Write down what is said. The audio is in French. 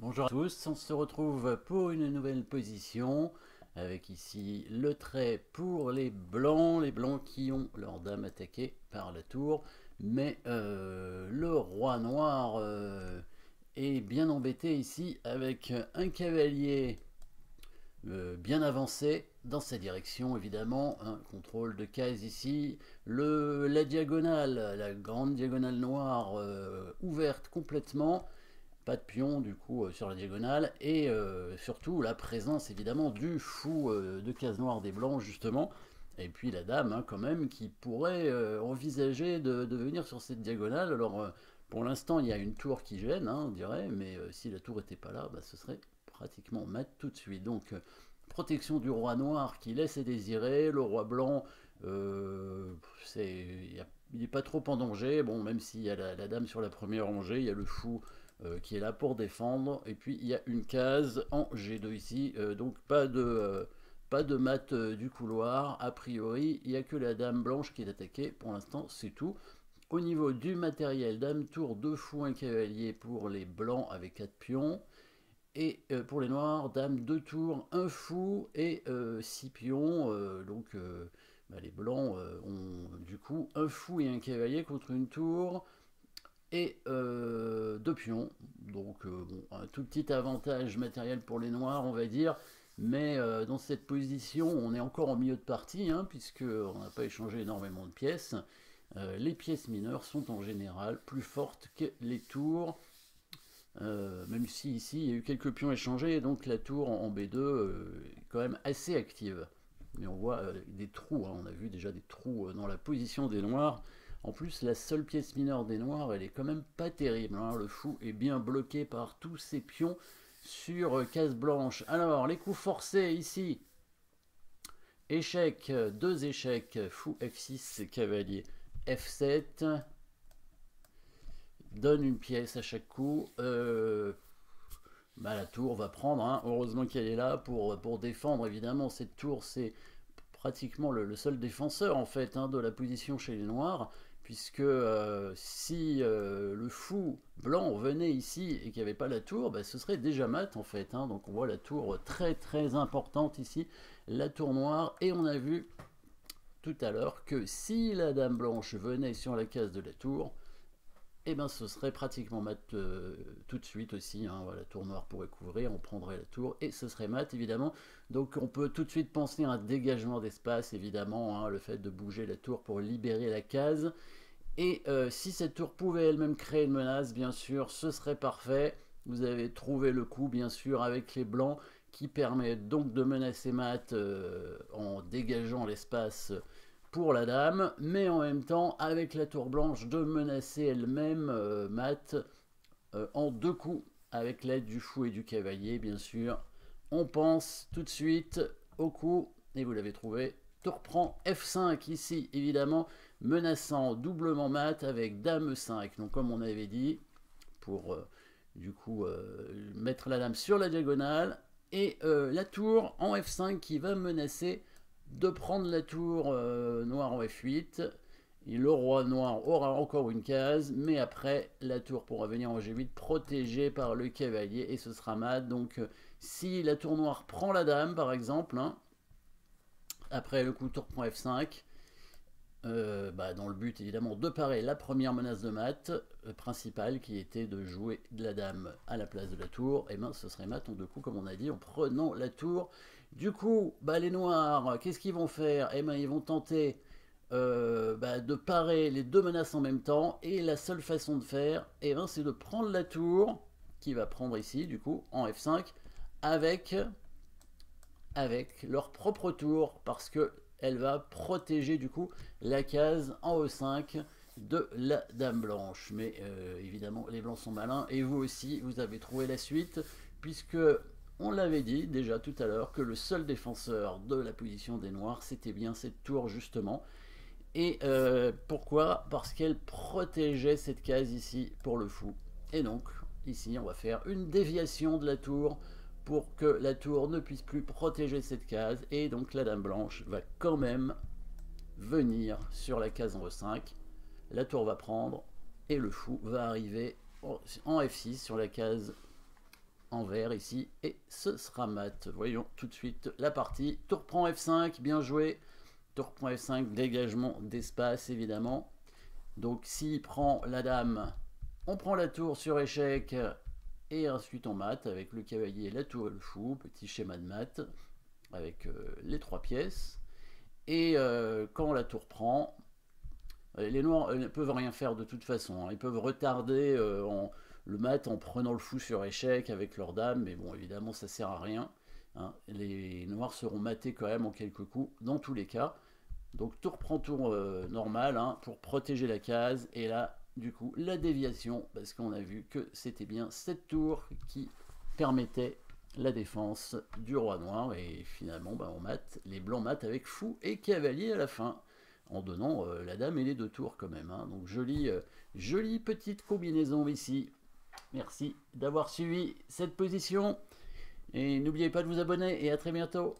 Bonjour à tous, on se retrouve pour une nouvelle position avec ici le trait pour les blancs qui ont leur dame attaquée par la tour, mais le roi noir est bien embêté ici avec un cavalier bien avancé dans sa direction évidemment, un contrôle de case ici, la diagonale, la grande diagonale noire ouverte complètement, pas de pion du coup sur la diagonale et surtout la présence évidemment du fou de case noire des blancs justement, et puis la dame hein, quand même qui pourrait envisager de venir sur cette diagonale. Alors pour l'instant il y a une tour qui gêne hein, on dirait, mais si la tour n'était pas là bah, ce serait pratiquement mat tout de suite. Donc protection du roi noir qui laisse à désirer, le roi blanc il n'est pas trop en danger, bon même s'il y a la dame sur la première rangée, il y a le fou qui est là pour défendre. Et puis il y a une case en G2 ici, donc pas de mat du couloir. A priori, il n'y a que la dame blanche qui est attaquée. Pour l'instant, c'est tout. Au niveau du matériel, dame tour, 2 fous, un cavalier pour les blancs avec 4 pions. Et pour les noirs, dame 2 tours, un fou et 6 pions. Bah, les blancs ont du coup un fou et un cavalier contre une tour et 2 pions. Donc bon, un tout petit avantage matériel pour les noirs, on va dire. Mais dans cette position, on est encore en milieu de partie, hein, puisqu'on n'a pas échangé énormément de pièces. Les pièces mineures sont en général plus fortes que les tours. Même si ici il y a eu quelques pions échangés, donc la tour en B2 est quand même assez active. Mais on voit des trous, hein, on a vu déjà des trous dans la position des noirs. En plus, la seule pièce mineure des noirs, elle est quand même pas terrible, hein. Le fou est bien bloqué par tous ces pions sur case blanche. Alors, les coups forcés ici. Échec, 2 échecs, fou F6, cavalier F7. Donne une pièce à chaque coup. Bah, la tour va prendre, hein. Heureusement qu'elle est là pour défendre. Évidemment, cette tour, c'est pratiquement le seul défenseur en fait hein, de la position chez les noirs, puisque si le fou blanc venait ici et qu'il n'y avait pas la tour, bah, ce serait déjà mat en fait, hein. Donc on voit la tour très très importante ici, la tour noire, et on a vu tout à l'heure que si la dame blanche venait sur la case de la tour, et ben ce serait pratiquement mat tout de suite aussi, hein. Voilà, la tour noire pourrait couvrir, on prendrait la tour et ce serait mat évidemment. Donc on peut tout de suite penser à un dégagement d'espace évidemment, hein, le fait de bouger la tour pour libérer la case. Et si cette tour pouvait elle-même créer une menace, bien sûr, ce serait parfait. Vous avez trouvé le coup, bien sûr, avec les blancs, qui permet donc de menacer mat en dégageant l'espace pour la dame, mais en même temps, avec la tour blanche, de menacer elle-même mat en 2 coups, avec l'aide du fou et du cavalier, bien sûr. On pense tout de suite au coup, et vous l'avez trouvé. Tour prend F5 ici, évidemment, menaçant doublement mat avec dame 5. Donc comme on avait dit, pour du coup mettre la dame sur la diagonale, et la tour en F5 qui va menacer de prendre la tour noire en F8. Et le roi noir aura encore une case, mais après la tour pourra venir en G8 protégée par le cavalier et ce sera mat. Donc si la tour noire prend la dame par exemple, hein, après le coup tour prend F5, bah, dans le but évidemment de parer la première menace de mat principale qui était de jouer de la dame à la place de la tour, et ben ce serait mat en 2 coups comme on a dit en prenant la tour. Du coup bah, les noirs qu'est-ce qu'ils vont faire? Et ben ils vont tenter bah, de parer les 2 menaces en même temps, et la seule façon de faire et ben, c'est de prendre la tour qui va prendre ici du coup en F5 avec leur propre tour, parce que elle va protéger du coup la case en E5 de la dame blanche. Mais évidemment les blancs sont malins, et vous aussi vous avez trouvé la suite, puisque on l'avait dit déjà tout à l'heure que le seul défenseur de la position des noirs c'était bien cette tour justement. Et pourquoi? Parce qu'elle protégeait cette case ici pour le fou. Et donc ici on va faire une déviation de la tour pour que la tour ne puisse plus protéger cette case, et donc la dame blanche va quand même venir sur la case en E5, la tour va prendre et le fou va arriver en F6 sur la case en vert ici, et ce sera mat. Voyons tout de suite la partie. Tour prend F5, bien joué. Tour prend F5, dégagement d'espace évidemment. Donc s'il prend la dame, on prend la tour sur échec, et ensuite on mate avec le cavalier, la tour et le fou, petit schéma de mat, avec les 3 pièces. Et quand la tour prend, les noirs ne peuvent rien faire de toute façon, hein. Ils peuvent retarder le mat en prenant le fou sur échec avec leur dame, mais bon, évidemment, ça sert à rien, hein. Les noirs seront matés quand même en quelques coups, dans tous les cas. Donc tour prend tour normal, hein, pour protéger la case, et là, du coup, la déviation, parce qu'on a vu que c'était bien cette tour qui permettait la défense du roi noir, et finalement, bah, on mate, les blancs matent avec fou et cavalier à la fin, en donnant la dame et les 2 tours quand même, hein. Donc jolie petite combinaison ici. Merci d'avoir suivi cette position, et n'oubliez pas de vous abonner, et à très bientôt.